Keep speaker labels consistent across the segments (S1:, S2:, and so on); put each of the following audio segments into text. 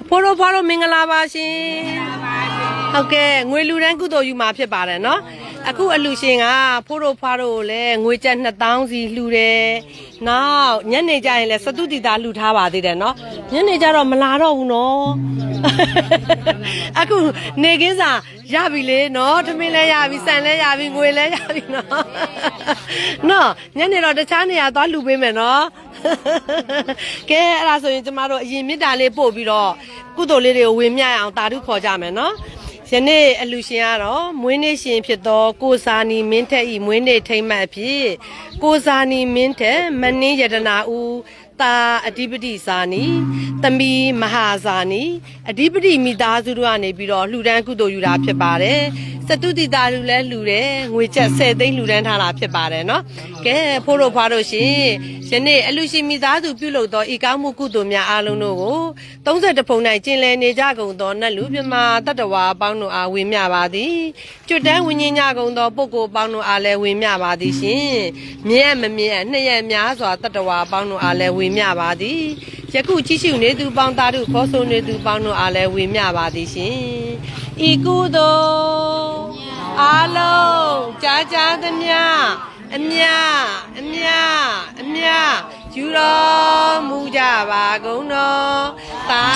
S1: ဖိုးတို့ဖွားတို့မင်္ဂလာပါရှင်ဟုတ်ကဲ့ငွေလူတန်းကုသိုလ်ယူမှာဖြစ်ပါတယ်နော်အခုအလူရှင်ကဖိုးတို့ဖွားတို့ကိုလည်းငွေကျပ်2000စီလှူတယ်နောက်ညနေကျရင်လည်းစတုတီတာလှူထားပါသေးတယ်နော်ညနေကျတော့မလာတော့ဘူးနော်အခုနေကင်းစာရပြီလေနော်ထမင်းလည်းရပြီဆန်လည်းရပြီငွေလည်းရပြီနော်နော်ညနေတော့တခြားနေရာသွားလှူပေးမယ်နော်ကဲအဲ့ဒါဆိုရင်ကျမတို့အရင်မြစ်တာလေးပို့ပြီးတော့ကုသိုလ်လေးတွေကိုဝင်မြအောင်တာဓုခေါ်ကြမယ်နော်ယနေ့အလူရှင်ကတော့မွေးနေ့ရှင်ဖြစ်သောကိုစာနီမင်းထက်ဤမွေးနေ့ထိမ့်မှတ်ဖြစ်ကိုစာနီမင်းထက်မနှင်းရတနာဦးတာအဓိပတိစာနီသမီးမဟာစာနီအဓိပတိမိသားစုတို့ကနေပြီးတော့လှူဒန်းကုသိုလ်ယူတာဖြစ်ပါတယ်စတုတိတာလူလဲလှူတယ်ငွေကျပ်10သိန်းလှူဒန်းထားတာဖြစ်ပါတယ်နော်ကဲဖိုးတို့ဖွားတို့ရှင်ယနေ့အလူရှင်မိသားစုပြုလုပ်သောဤကောင်းမှုကုသိုလ်များအားလုံးတို့ကို32ဖုံ၌ကျင်လည်နေကြကုန်သောနတ်လူမြမတတ္တဝါအပေါင်းတို့အားဝေမျှပါသည်ကျွတ်တန်းဝิญဉာကုန်သောပုဂ္ဂိုလ်အပေါင်းတို့အားလည်းဝေမျှပါသည်ရှင်မြဲမမြဲနှစ်ရက်များစွာတတ္တဝါအပေါင်းတို့အားလည်းဝေမျှပါသည်ယခုကြည့်ရှုနေသူပေါင်းသားတို့ခေါ်ဆိုနေသူပေါင်းတို့အားလည်းဝေမျှပါသည်ရှင်ဤကုသိုလ်အားလုံးကြားကြားသမျှအမြအမြအမြယူတော်မူကြပါကုန်တော်သာ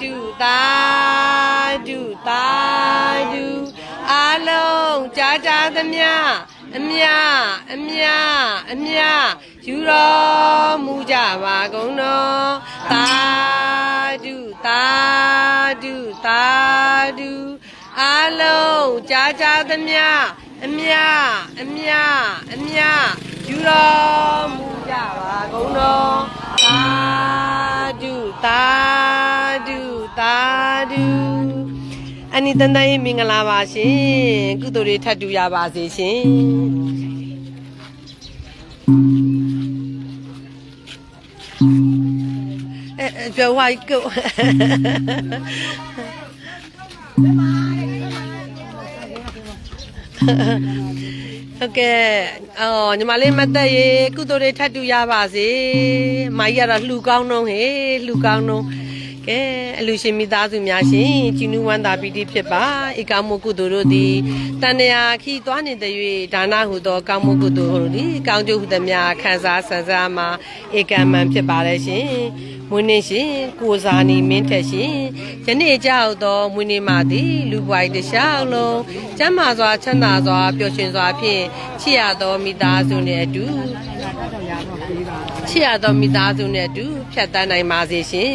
S1: ဓုသာဓုသာဓုအားလုံးကြားကြားသမျှအမြအမြအမြယူတော်မူကြပါကုန်တော်သာဓုသာဓုသာဓုအားလုံးကြားကြားသမျှအမြအမြအမြယူတော်မူကြပါကုန်တော်သာဓုသာဓုသာဓုအနိတန်တန်မင်္ဂလာပါရှင်ကုသိုလ်တွေထပ်တူရပါစေရှင်ပြောဝိုက်ကိုဟုတ်ကဲ့အော်ညီမလေးမသက်ရေကုသိုလ်တွေထပ်တူရပါစေမိုင်းရတော့လှူကောင်းတော့ဟေးလှူကောင်းတော့ကဲအလူရှင်မိသားစုများရှင်ជីနူးဝမ်းသာပီတိဖြစ်ပါဧကမှုကုသိုလ်တို့သည်တဏှာခီသွားနေတဲ့၍ဒါနဟုသောကောင်းမှုကုသိုလ်တို့သည်ကောင်းကျိုးဟုသည်များခံစားဆန်းစားမှာဧကမံဖြစ်ပါလေရှင်မွေးနေ့ရှင်ကိုစာနီမင်းထက်ရှင်ယနေ့ကြောက်သောမွေးနေ့မှာသည်လူပွိုင်းတစ်လျှောက်လုံးကျမ်းမာစွာချမ်းသာစွာပျော်ရွှင်စွာဖြင့်ချစ်ရသောမိသားစုနှင့်အတူချစ်ရသောမိသားစုနှင့်အတူဖြတ်သန်းနိုင်ပါစေရှင်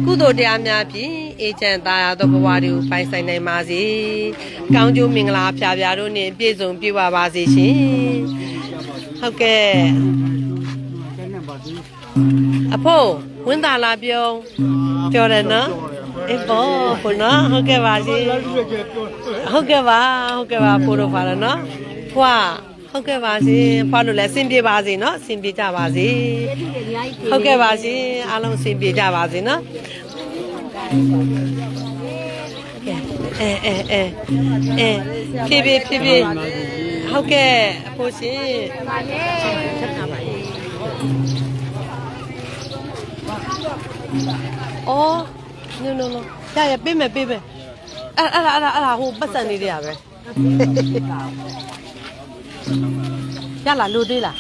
S1: ကုသိုလ်တရားများဖြင့်အေးချမ်းသာရသောဘဝတွေကိုပိုင်ဆိုင်နိုင်ပါစေကောင်းကျိုးမင်္ဂလာဖျားဖျားတို့နှင့်ပြည့်စုံပြည့်ဝပါစေရှင်ဟုတ်ကဲ့အဖိုးဝင်းသာလာပြောတယ်နော်အေးပေါ့ဘုနော်ဟုတ်ကဲ့ပါရှင်ဟုတ်ကဲ့ပါဖိုးတို့ပါလားနော်ဖွာဟုတ်ကဲ့ပါရှင်ဖွာလို့လည်းဆင်ပြေပါစေနော်ဆင်ပြေကြပါစေဟုတ်ကဲ့ပါရှင်အားလုံးဆင်ပြေကြပါစေနော်ဖြည်းဖြည်းဟုတ်ကဲ့အဖိုးရှင်အော် no ရပေးမယ်အဲ့ဒါဟိုပတ်စံနေတယ်ပဲရလားလိုသေးလား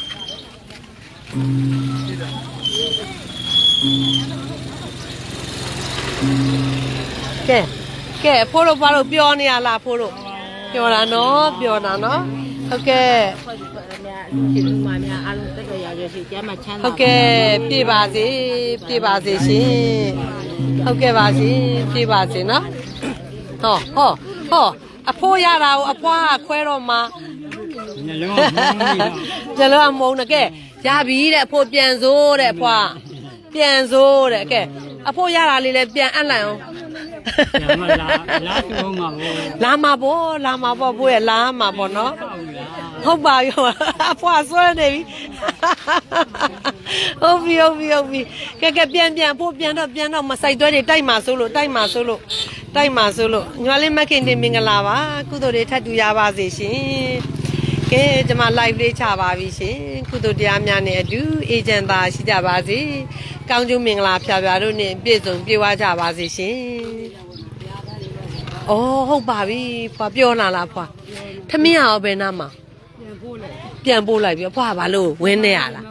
S1: ကဲဖိုးတို့ဘာလို့ပြောနေရလားဖိုးတို့ပြောတာနော်ဟုတ်ကဲ့
S2: ဒီလူမများအားလုံးတက်တော်ရရရှိကျမ်းမှာချမ်းသာ
S1: ဟုတ်ကဲ့ပြည့်ပါစေရှင်ဟုတ်ကဲ့ပါရှင်ပြည့်ပါစေနော်ဟောအဖိုးရတာကိုအဖွားခွဲတော့မှာညလုံးမုံနဲ့ကဲရပြီတဲ့အဖိုးပြန်စိုးတဲ့အဖွားပြန်စိုးတဲ့ကဲအဖိုးရတာလေးလည်းပြန်အပ်လိုက်အောင်လာမှာပေါ့ဘိုးရဲ့လာမှာပေါ့နော်ဟုတ်ပါရောအဖွားဆွဲနေပြီဟုတ်ပြီကဲပြန်ဖို့ပြန်တော့မဆိုင်သွဲတွေတိုက်မှာဆိုလို့ညီမလေးမခင်တင်မင်္ဂလာပါကုသိုလ်တွေထပ်တူရပါစေရှင် ကဲကျွန်မ live လေးချပါပြီရှင်ကုသိုလ်တရားများနဲ့အတူအေဂျင့်သားရှိကြပါစေကောင်းကျိုးမင်္ဂလာဖျားဖျားတို့နဲ့ပြည့်စုံပြေဝကြပါစေရှင်အော်ဟုတ်ပါပြီဖွာပြောလာလားဖွာထမင်းအောင်ဘယ်နာမှာပြန်ပို့လိုက်ပြီဖွာဘာလို့ဝင်းနေရလား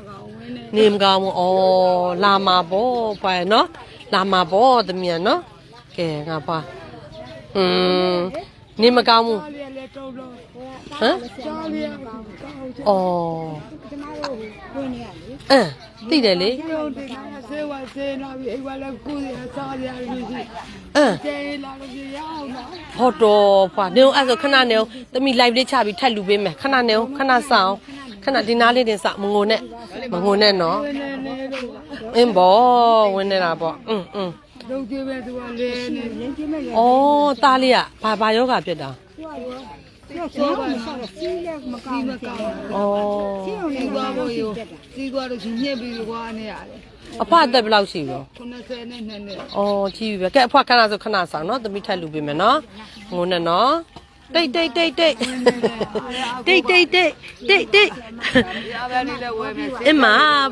S1: နေမကောင်းဘူးအော်လာမှာပေါ့ဖွာနော်လာမှာပေါ့သမီးနော်ကဲငါဖွာနေမကောင်းဘူးဟမ်အော်သိတယ်လေ
S3: ဆေးဝါးဆေးနာပြီးအိမ်ဝါလည်းကုရစားရရရှိကျေးလာလို့ရအောင်နော်
S1: ဟုတ်တော့ဖွာနေအောင်အဲ့ဆိုခဏနေအောင်သမီး live လေးချပြီးထပ်လူပေးမယ်ခဏနေအောင်ခဏဆောင်ခဏဒီနားလေးတင်စမငိုနဲ့နော်အင်းဘောဝင်နေတာပေါ့
S3: လုံးကျေးပဲသူကလဲနေရင်းချင်းမဲ့ရ
S1: ဩသားလေးကဘာယောဂဖြစ်တာ
S3: ဆေးဝါးစီးလည်းမကောင်းဘူးဆေးသွားဖို့ရောစီးသွားလို့ညှက်ပြီးကွာနေရတယ်
S1: အဖွားအသက်ဘယ်လောက်ရှိပြီ
S3: 92နဲ့နဲ့
S1: ဩကြီးပြီပဲကဲအဖွားခဏဆိုခဏဆောင်နော်သမီးထပ်လူပေးမယ်နော်ငိုနဲ့နော်တိတ်အမ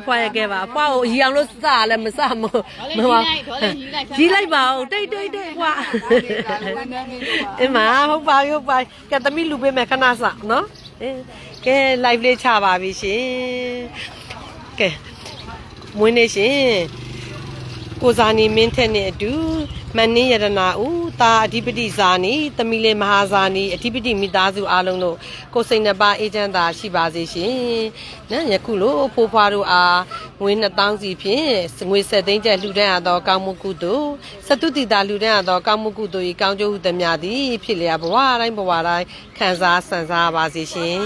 S1: ဖွာရခဲ့ပါဖွာကိုရီအောင်လို့စလည်းမစမပါကြီးလိုက်ပါဦးတိတ်ဖွာအမဟုတ်ပါကဲသမီးလူပေးမယ်ခဏစနော်ကဲ live လေးချပါပြီရှင်ကဲမွေးနေရှင်ကိုဇာနီမင်းထက်နဲ့အတူမန်နင်းရတနာဦးတာအဓိပတိဇာနီသမီးလေးမဟာဇာနီအဓိပတိမိသားစုအားလုံးတို့ကိုစိန်နှစ်ပါးအေဂျင့်သာရှိပါစေရှင်နော်ယခုလိုဖိုးဖွားတို့အားငွေ2000စီဖြင့်ငွေ7သိန်းကျပ်လှူဒန်းရသောကောင်းမှုကုသိုလ်စတုတိတာလှူဒန်းရသောကောင်းမှုကုသိုလ်၏ကောင်းကျိုးဟုသမျှသည်ဖြစ်လျက်ဘဝတိုင်းခံစားဆန်စားပါစေရှင်